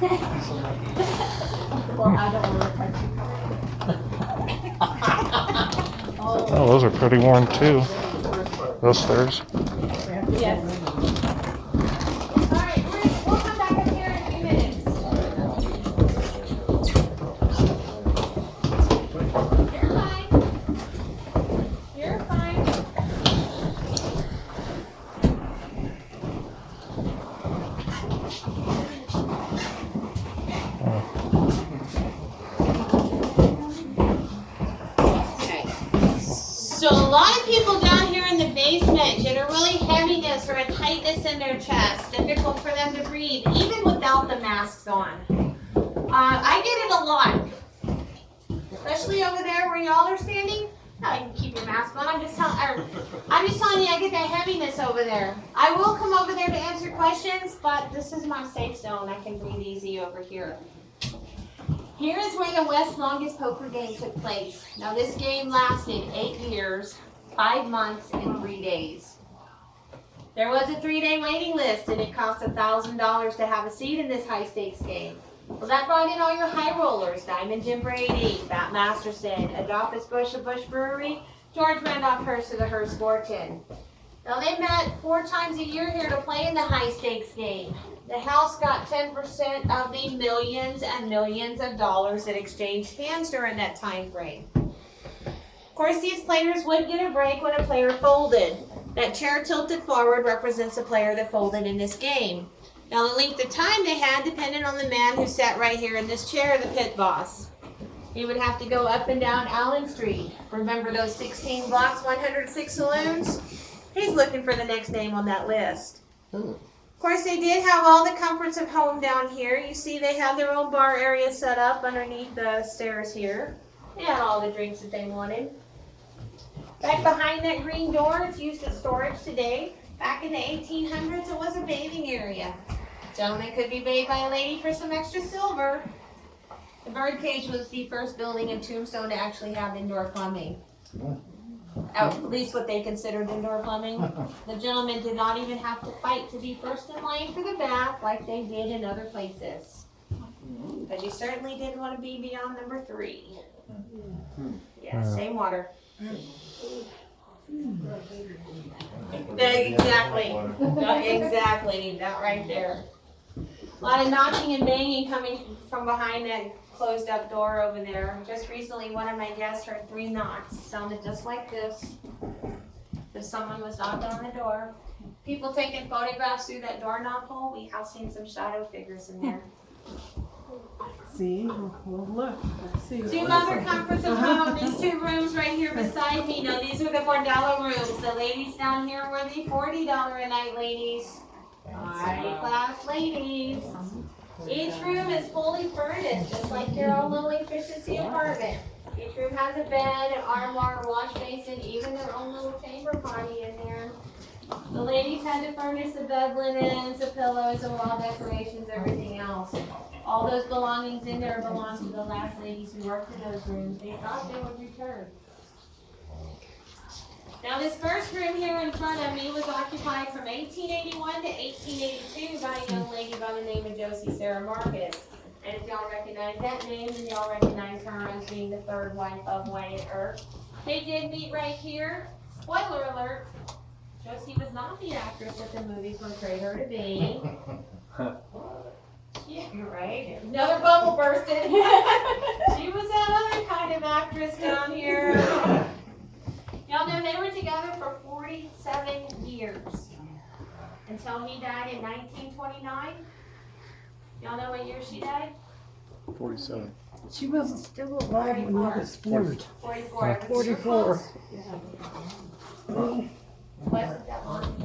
Well, I don't want to touch you. Oh, those are pretty worn too. Those stairs. Yes. All right, we'll come back up here in a few minutes. You're fine. You're fine. Okay. So a lot of people down here in the basement get a really heaviness or a tightness in their chest, difficult for them to breathe, even without the masks on. I get it a lot, especially over there where y'all are standing. No, you can keep your mask on. I'm just telling you, I get that heaviness over there. I will come over there to answer questions, but this is my safe zone. I can breathe easy over here. Here is where the West's longest poker game took place. Now this game lasted 8 years, 5 months, and 3 days. There was a 3-day waiting list, and it cost $1,000 to have a seat in this high-stakes game. Well, that brought in all your high rollers: Diamond Jim Brady, Bat Masterson, Adolphus Bush of Bush Brewery, George Randolph Hearst of the Hearst Fortune. Now they met 4 times a year here to play in the high-stakes game. The house got 10% of the millions and millions of dollars that exchanged hands during that time frame. Of course, these players would get a break when a player folded. That chair tilted forward represents the player that folded in this game. Now, the length of time they had depended on the man who sat right here in this chair, the pit boss. He would have to go up and down Allen Street. Remember those 16 blocks, 106 saloons? He's looking for the next name on that list. Of course, they did have all the comforts of home down here. You see they have their own bar area set up underneath the stairs here. They had all the drinks that they wanted. Back behind that green door, it's used as storage today. Back in the 1800s, it was a bathing area. Gentlemen could be bathed by a lady for some extra silver. The Birdcage was the first building in Tombstone to actually have indoor plumbing. At least what they considered indoor plumbing. The gentlemen did not even have to fight to be first in line for the bath like they did in other places. But you certainly didn't want to be beyond number 3. Yeah, same water. Exactly. Exactly. That right there. A lot of knocking and banging coming from behind that closed up door over there. Just recently, one of my guests heard 3 knocks. Sounded just like this. If someone was knocking on the door. People taking photographs through that door knob hole. We have seen some shadow figures in there. See, well, look. See. 2 other comforts of home. These 2 rooms right here beside me. Now, these are the Bordello rooms. The ladies down here were the $40 a night ladies. High class ladies. Each room is fully furnished, just like your own little efficiency apartment. Each room has a bed, an armoire, wash basin, even their own little chamber potty in there. The ladies had to furnish the bed linens, the pillows, the wall decorations, everything else. All those belongings in there belong to the last ladies who worked in those rooms. They thought they would return. Now this first room here in front of me was occupied from 1881 to 1882 by a young lady by the name of Josie Sarah Marcus. And if y'all recognize that name, then y'all recognize her as being the 3rd wife of Wyatt Earp. They did meet right here. Spoiler alert, Josie was not the actress that the movie portrayed her to be. Yeah, right. Another bubble bursted. She was that other kind of actress down here. Y'all know they were together for 47 years. Until he died in 1929. Y'all know what year she died? 47. She wasn't still alive when I was born. 44. 44. Wasn't that long?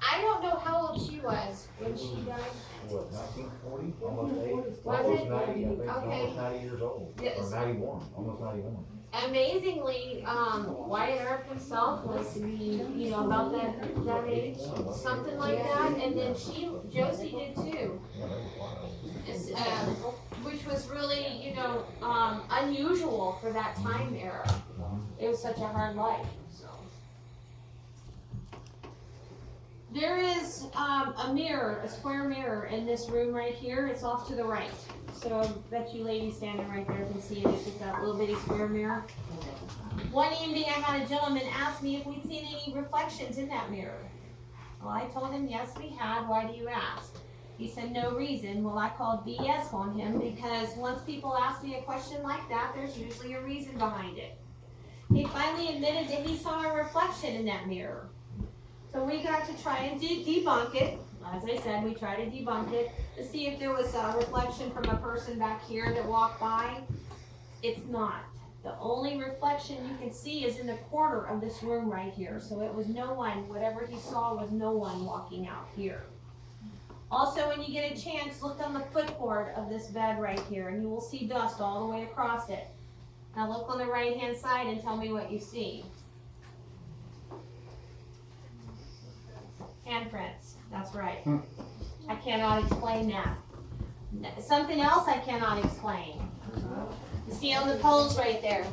I don't know how old she was when she died. What, 1940? Almost 80? Was Almost it? 90, I think. Okay. Almost 90 years old. Yes. Or 91. Almost 91. Amazingly, Wyatt Earp himself was, about that age, something like that, and then Josie did too. Which was really, unusual for that time era. It was such a hard life. There is a mirror, a square mirror in this room right here. It's off to the right. So I bet you ladies standing right there can see it. It's just that little bitty square mirror. One evening I had a gentleman ask me if we'd seen any reflections in that mirror. Well, I told him, yes, we had. Why do you ask? He said, no reason. Well, I called BS on him because once people ask me a question like that, there's usually a reason behind it. He finally admitted that he saw a reflection in that mirror. So we got to try and debunk it. As I said, we tried to debunk it to see if there was a reflection from a person back here that walked by. It's not. The only reflection you can see is in the corner of this room right here. So it was no one, whatever he saw was no one walking out here. Also, when you get a chance, look on the footboard of this bed right here and you will see dust all the way across it. Now look on the right hand side and tell me what you see. Handprints, that's right. I cannot explain that. Something else I cannot explain. You see on the poles right there?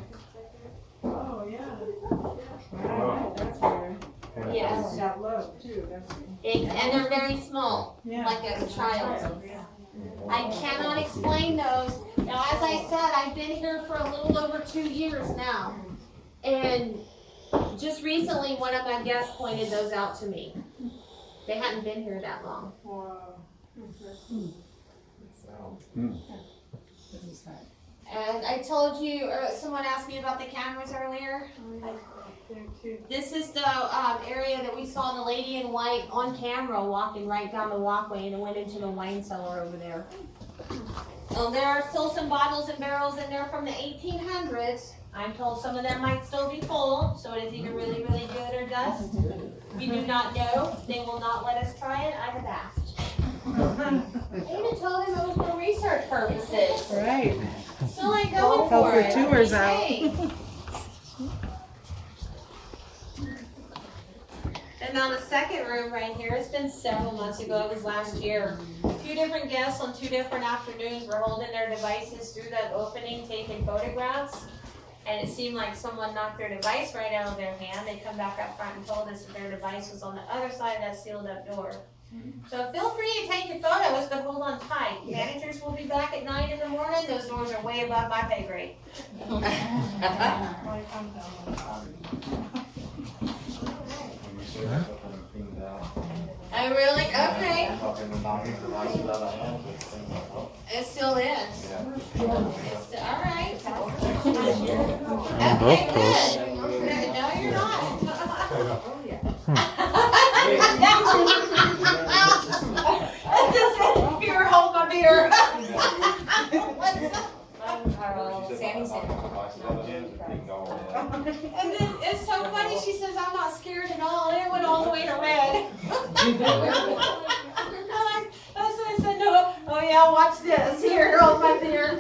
Oh, yeah. Right, that's weird. Yes. That low, too. That's And they're very small, Yeah. like a child. I cannot explain those. Now, as I said, I've been here for a little over 2 years now. And just recently, one of my guests pointed those out to me. They hadn't been here that long. Wow. And I told you, or someone asked me about the cameras earlier. This is the area that we saw the lady in white on camera walking right down the walkway and it went into the wine cellar over there. There are still some bottles and barrels in there from the 1800s. I'm told some of them might still be full, so it is either really, really good or dust. We do not know. They will not let us try it. I have asked. I even told them it was for research purposes. Right. Still ain't going Help for her it. tours out. Hey. And on the second room right here, it's been several months ago, it was last year. 2 different guests on 2 different afternoons were holding their devices through that opening, taking photographs. And it seemed like someone knocked their device right out of their hand. They come back up front and told us that their device was on the other side of that sealed up door. So feel free to take your photos, but hold on tight. Managers will be back at 9 in the morning. Those doors are way above my pay grade. Oh, really? Okay. It still is. All right. Okay, good. No, you're not. Here, hold my beer. Sammy said. And then it's so funny, she says, I'm not scared at all, and it went all the way to red. That's what I said, no, oh yeah, watch this, here, hold my beer.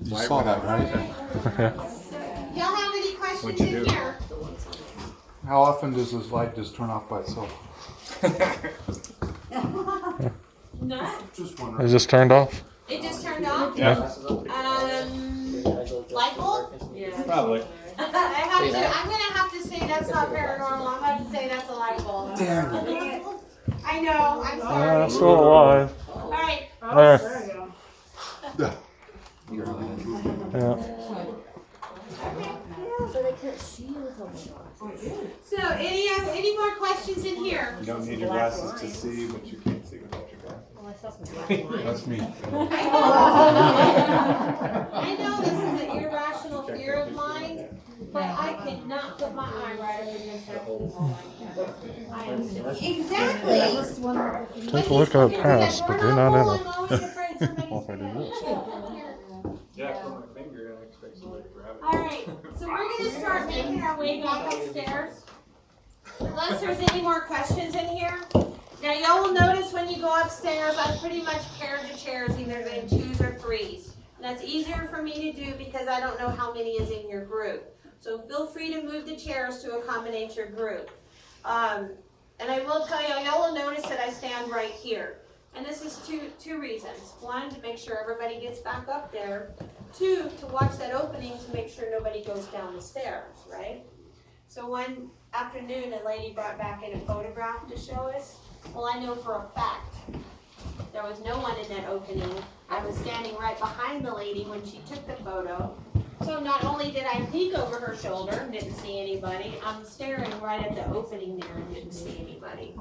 You saw that, right? Y'all have any questions What'd you in do? here? How often does this light just turn off by itself? No, Just It wondering. just turned off? it just turned off. Yeah. Light bulb? Probably. I'm gonna have to say that's not paranormal, I'm gonna have to say that's a light bulb. I know, I'm sorry. Still alive. Alright, There. There you go. Yeah. so any more questions in here? You don't need your glasses to see, but you can't see without your glasses. That's me. I know this is an irrational fear of mine, but I could not put my eye right up against that wall like that. I am exactly. Take a look at it past, but do not enter. I'm always afraid somebody's Well, if I do this. Yeah, put my finger and I expect somebody to grab it. Alright, so we're gonna start making our way back upstairs. Unless there's any more questions in here. Now y'all will notice when you go upstairs, I've pretty much paired the chairs either in 2s or 3s. That's easier for me to do because I don't know how many is in your group. So feel free to move the chairs to accommodate your group. And I will tell y'all will notice that I stand right here. And this is two reasons. One, to make sure everybody gets back up there. Two, to watch that opening to make sure nobody goes down the stairs, right? So one afternoon, a lady brought back in a photograph to show us. Well, I know for a fact there was no one in that opening. I was standing right behind the lady when she took the photo. So not only did I peek over her shoulder and didn't see anybody, I'm staring right at the opening there and didn't see anybody.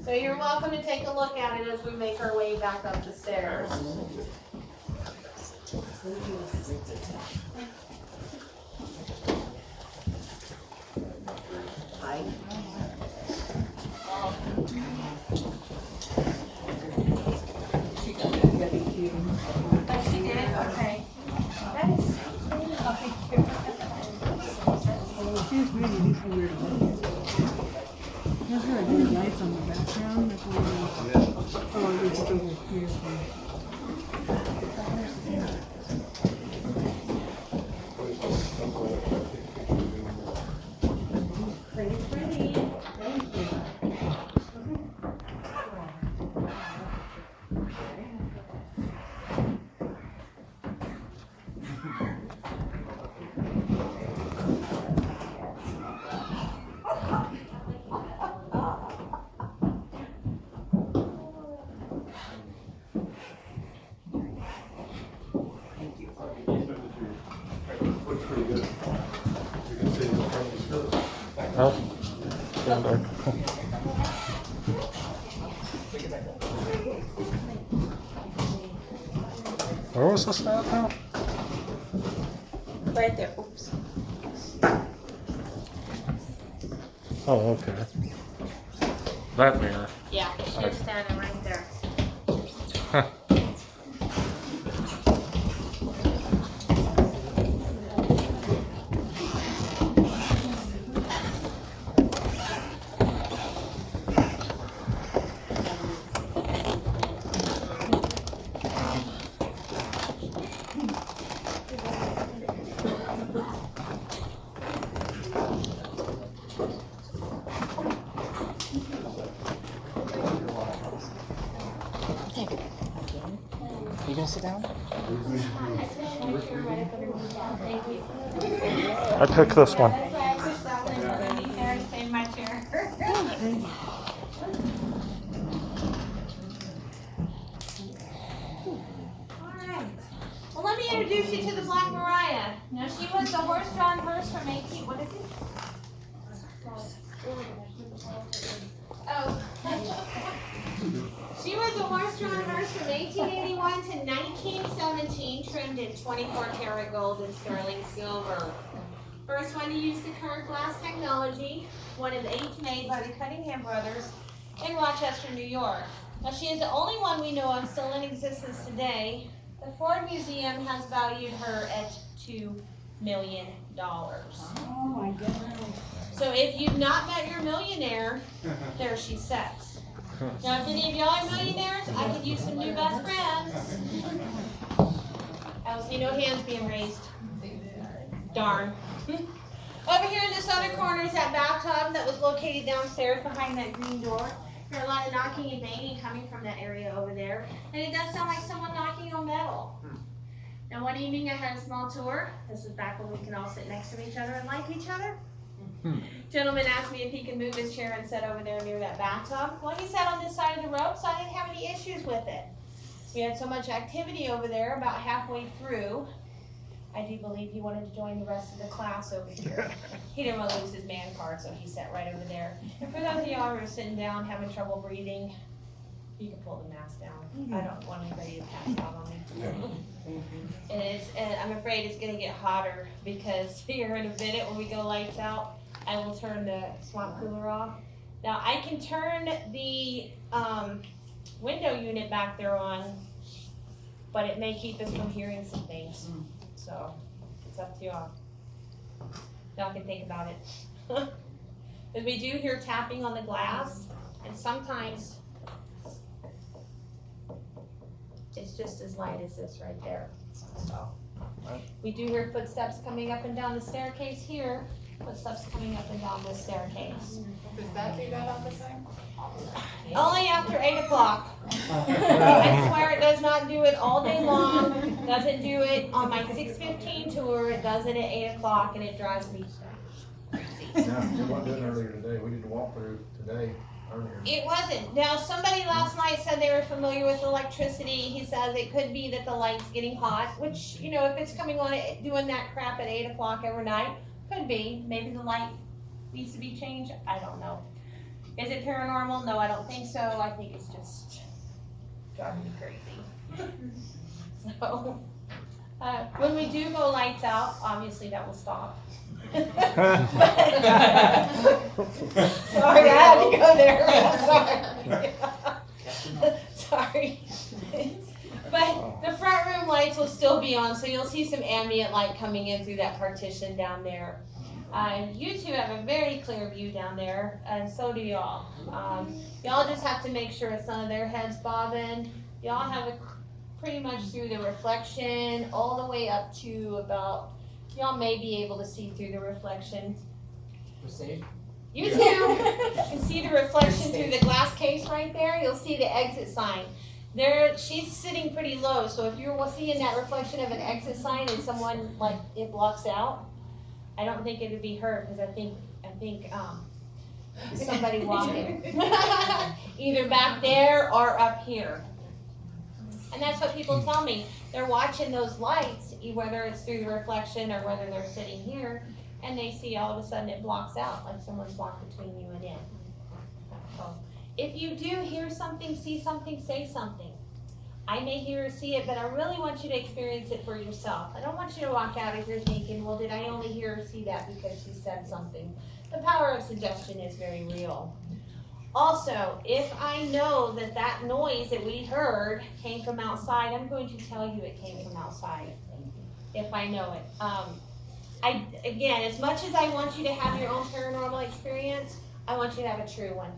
So you're welcome to take a look at it as we make our way back up the stairs. Oh, she did? Okay. Nice. She's really these weird lights. Those are like weird lights on the background. That's weird. Oh, this is over here. Pretty pretty. Thank you. Looks pretty good. You can see the front of the skirt. Oh, stand there. Where was this at now? Right there. Oops. Oh, okay. That mirror. Yeah, she was standing right there. Huh. You gonna sit down? I picked this one. That's why I pushed that one underneath there to save my chair. Alright. Well, let me introduce you to the Black Mariah. Now, she was the horse-drawn hearse from 18... What is it? Oh. She was a horse-drawn hearse from 1881 to 1917, trimmed in 24-karat gold and sterling silver. First one to use the current glass technology, one of 8 made by the Cunningham brothers in Rochester, New York. Now, she is the only one we know of still in existence today. The Ford Museum has valued her at $2 million. Oh my God. So if you've not met your millionaire, there she sits. Now, if any of y'all are millionaires, I could use some new best friends. I don't see no hands being raised. Darn. Over here in this other corner is that bathtub that was located downstairs behind that green door. Hear a lot of knocking and banging coming from that area over there. And it does sound like someone knocking on metal. Now, one evening I had a small tour. This was back when we can all sit next to each other and like each other. Gentleman asked me if he could move his chair and sit over there near that bathtub. Well, he sat on this side of the rope, so I didn't have any issues with it. We had so much activity over there. About halfway through, I do believe he wanted to join the rest of the class over here. He didn't want to lose his man card, so he sat right over there. And for those of y'all who are sitting down having trouble breathing, you can pull the mask down. I don't want anybody to pass out on me. And I'm afraid it's going to get hotter because here in a minute when we go lights out, I will turn the swamp cooler off. Now I can turn the window unit back there on, but it may keep us from hearing some things. So it's up to y'all. Y'all can think about it. Because we do hear tapping on the glass, and sometimes it's just as light as this right there. So we do hear footsteps coming up and down the staircase here. Footsteps coming up and down this staircase. Does that do that all the time? Only after 8 o'clock. I swear it does not do it all day long. Doesn't do it on my 6:15 tour. It does it at 8 o'clock, and it drives me crazy. No, we weren't doing it earlier today. We did a walkthrough today, earlier. It wasn't. Now, somebody last night said they were familiar with electricity. He says it could be that the light's getting hot, which, you know, if it's coming on, doing that crap at 8 o'clock every night, could be. Maybe the light needs to be changed. I don't know. Is it paranormal? No, I don't think so. I think it's just driving me crazy. So, when we do go lights out, obviously that will stop. Sorry, I had to go there. Sorry. But the front room lights will still be on, so you'll see some ambient light coming in through that partition down there. You two have a very clear view down there, and so do y'all. Y'all just have to make sure it's none of their heads bobbing. Y'all have it pretty much through the reflection, all the way up to about, y'all may be able to see through the reflection. We're safe. You too. You can see the reflection through the glass case right there. You'll see the exit sign. There, she's sitting pretty low, so if you're seeing that reflection of an exit sign and someone, like, it blocks out, I don't think it would be her, because I think somebody walking. Either back there or up here. And that's what people tell me. They're watching those lights, whether it's through the reflection or whether they're sitting here, and they see all of a sudden it blocks out, like someone's walked between you and it. So, if you do hear something, see something, say something. I may hear or see it, but I really want you to experience it for yourself. I don't want you to walk out of here thinking, well, did I only hear or see that because she said something? The power of suggestion is very real. Also, if I know that that noise that we heard came from outside, I'm going to tell you it came from outside, if I know it. Again, as much as I want you to have your own paranormal experience, I want you to have a true one.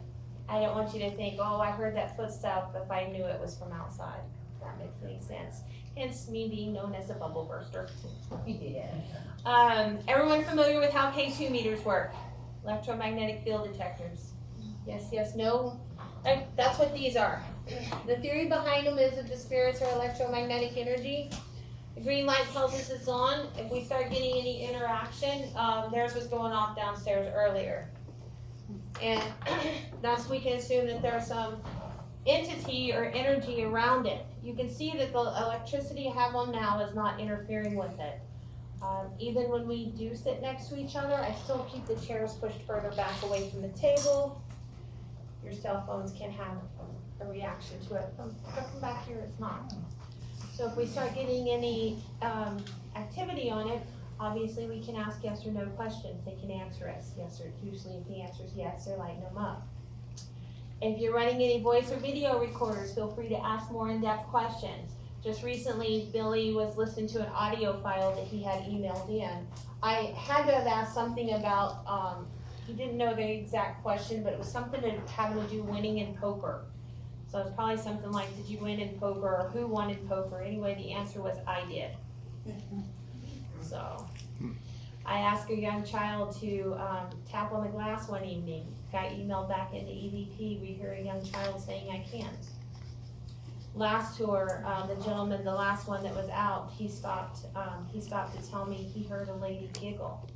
I don't want you to think, oh, I heard that footstep if I knew it was from outside. If that makes any sense. Hence me being known as a bubble burster. Yeah. Everyone familiar with how K2 meters work? Electromagnetic field detectors. Yes, yes, no. That's what these are. The theory behind them is that the spirits are electromagnetic energy. The green light tells us it's on. If we start getting any interaction, theirs was going off downstairs earlier. And thus we can assume that there's some entity or energy around it. You can see that the electricity I have on now is not interfering with it. Even when we do sit next to each other, I still keep the chairs pushed further back away from the table. Your cell phones can have a reaction to it. From back here, it's not. So if we start getting any activity on it, obviously we can ask yes or no questions. They can answer us yes or usually if the answer is yes, they're lighting them up. If you're running any voice or video recorders, feel free to ask more in-depth questions. Just recently, Billy was listening to an audio file that he had emailed in. I had to have asked something about, he didn't know the exact question, but it was something having to do winning in poker. So it's probably something like, did you win in poker, or who won in poker? Anyway, the answer was, I did. So, I asked a young child to tap on the glass one evening. Got emailed back into EVP, we hear a young child saying, I can't. Last tour, the gentleman, the last one that was out, he stopped to tell me he heard a lady giggle.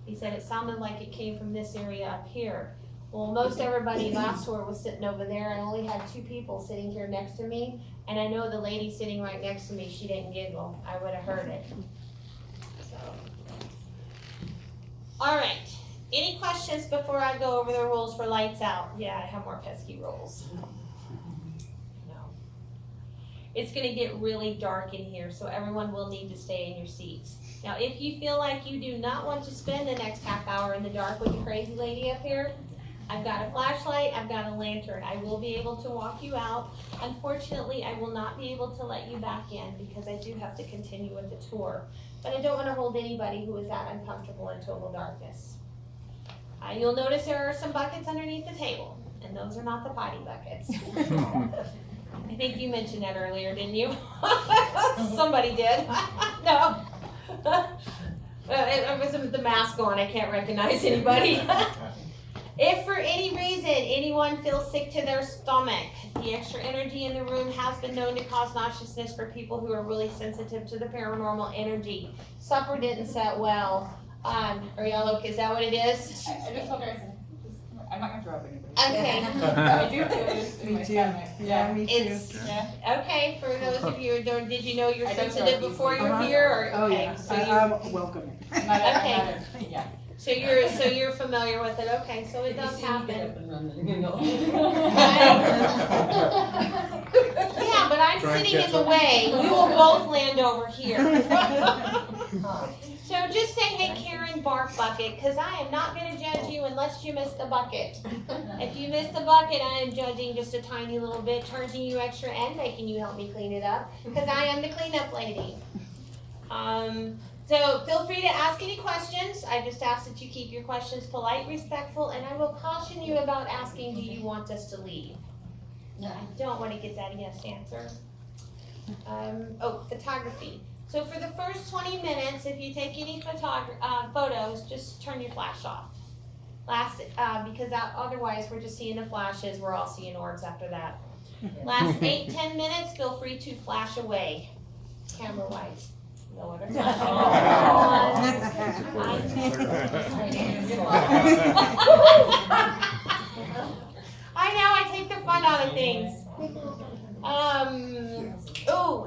He said it sounded like it came from this area up here. Well, most everybody last tour was sitting over there. I only had 2 people sitting here next to me, and I know the lady sitting right next to me, she didn't giggle. I would have heard it. So. All right. Any questions before I go over the rules for lights out? Yeah, I have more pesky rules. No. It's going to get really dark in here, so everyone will need to stay in your seats. Now, if you feel like you do not want to spend the next half hour in the dark with the crazy lady up here, I've got a flashlight, I've got a lantern. I will be able to walk you out. Unfortunately, I will not be able to let you back in because I do have to continue with the tour. But I don't want to hold anybody who is that uncomfortable in total darkness. You'll notice there are some buckets underneath the table, and those are not the potty buckets. I think you mentioned that earlier, didn't you? Somebody did. No. It was the mask on, I can't recognize anybody. If for any reason anyone feels sick to their stomach, the extra energy in the room has been known to cause nauseousness for people who are really sensitive to the paranormal energy. Supper didn't set well. Are y'all okay? Is that what it is? I just told her, I'm not gonna throw up anybody. Okay. I do think it is in my Me too. stomach. Yeah, me too. It's okay for those of you who don't. Did you know you're I don't sensitive know. before you're Uh-huh. here? Or, Oh okay. yeah, So I'm welcome. I'm not a- Okay. I'm not a- yeah. you're familiar with it. Okay, so it does happen. Yeah, but I'm Try and sitting in catch the up. way. We will both land over here. So just say, hey, Karen, bark bucket, because I am not going to judge you unless you miss the bucket. If you miss the bucket, I am judging just a tiny little bit, charging you extra and making you help me clean it up, because I am the cleanup lady. So feel free to ask any questions. I just ask that you keep your questions polite, respectful, and I will caution you about asking, do you want us to leave? I don't want to get that yes answer. Photography. So for the first 20 minutes, if you take any photos, just turn your flash off. Because otherwise we're just seeing the flashes. We're all seeing orbs after that. Last 8-10 minutes, feel free to flash away, camera-wise. No other flash. I know, I take the fun out of things.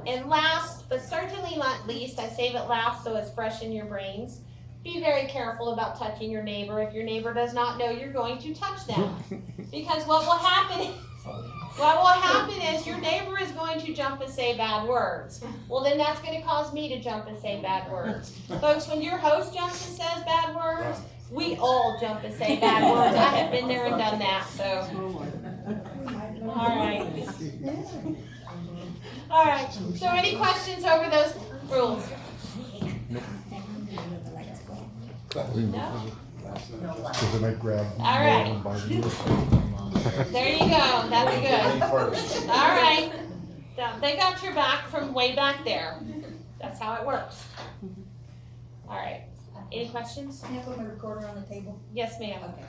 And last, but certainly not least, I save it last so it's fresh in your brains. Be very careful about touching your neighbor if your neighbor does not know you're going to touch them. Because what will happen is your neighbor is going to jump and say bad words. Well, then that's going to cause me to jump and say bad words. Folks, when your host jumps and says bad words, we all jump and say bad words. I have been there and done that, so. All right. So any questions over those rules? No? Because they might grab. All right. There you go. That's good. All right. So they got your back from way back there. That's how it works. All right. Any questions? Can I put my recorder on the table? Yes, ma'am. Okay.